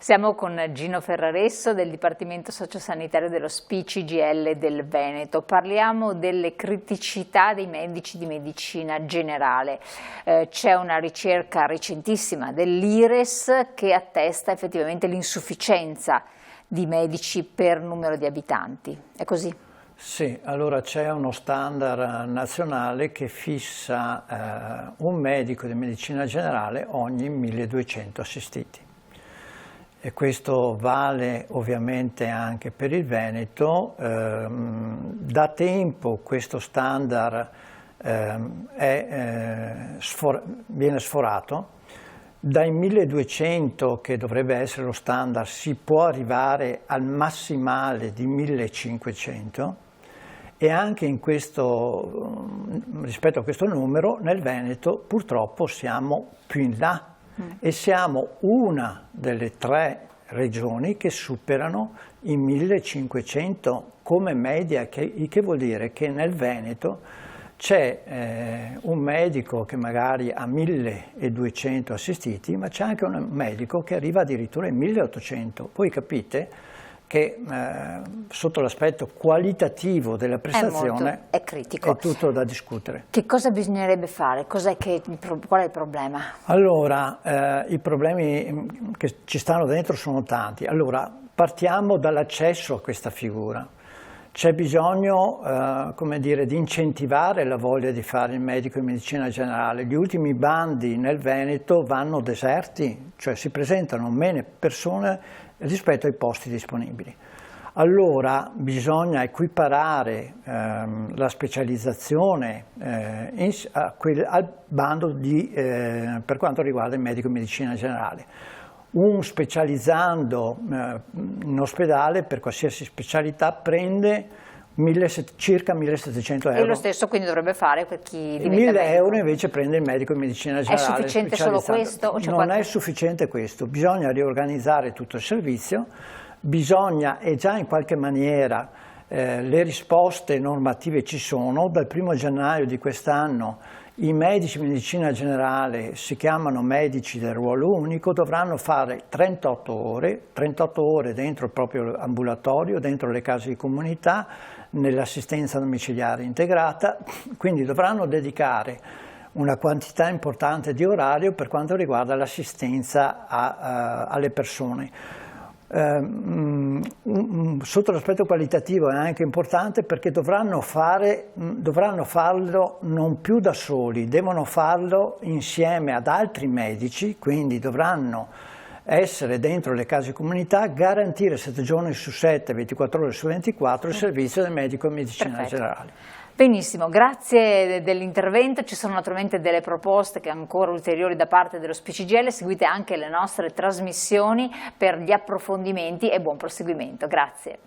Siamo con Gino Ferraresso del Dipartimento Sociosanitario dello SPI-CGIL del Veneto. Parliamo delle criticità dei medici di medicina generale. C'è una ricerca recentissima dell'IRES che attesta effettivamente l'insufficienza di medici per numero di abitanti. È così? Sì, allora c'è uno standard nazionale che fissa un medico di medicina generale ogni 1200 assistiti. E questo vale ovviamente anche per il Veneto. Da tempo questo standard viene sforato. Dai 1200, che dovrebbe essere lo standard, si può arrivare al massimale di 1500 e anche in questo, rispetto a questo numero, nel Veneto purtroppo siamo più in là. E siamo una delle 3 regioni che superano i 1500 come media, che vuol dire che nel Veneto c'è un medico che magari ha 1200 assistiti, ma c'è anche un medico che arriva addirittura ai 1800. Voi capite che sotto l'aspetto qualitativo della prestazione è critico. È tutto da discutere. Che cosa bisognerebbe fare? Qual è il problema? Allora, i problemi che ci stanno dentro sono tanti. Allora, partiamo dall'accesso a questa figura. C'è bisogno, come dire, di incentivare la voglia di fare il medico in medicina generale. Gli ultimi bandi nel Veneto vanno deserti, cioè si presentano meno persone rispetto ai posti disponibili. Allora bisogna equiparare la specializzazione al bando per quanto riguarda il medico in medicina generale. Un specializzando in ospedale per qualsiasi specialità prende circa 1700 euro. E lo stesso quindi dovrebbe fare per chi diventa 1000 medico. euro invece prende il medico in medicina generale. È sufficiente solo questo? O non è sufficiente questo, bisogna riorganizzare tutto il servizio, bisogna, e già in qualche maniera le risposte normative ci sono. Dal 1° gennaio di quest'anno i medici di medicina generale, si chiamano medici del ruolo unico, dovranno fare 38 ore dentro il proprio ambulatorio, dentro le case di comunità, nell'assistenza domiciliare integrata, quindi dovranno dedicare una quantità importante di orario per quanto riguarda l'assistenza alle persone. Sotto l'aspetto qualitativo è anche importante perché dovranno farlo non più da soli, devono farlo insieme ad altri medici, quindi dovranno essere dentro le case comunità, garantire 7 giorni su 7, 24 ore su 24 il servizio del medico in medicina generale. Benissimo, grazie dell'intervento. Ci sono naturalmente delle proposte che ancora ulteriori da parte dello SPI-CGIL. Seguite anche le nostre trasmissioni per gli approfondimenti e buon proseguimento. Grazie.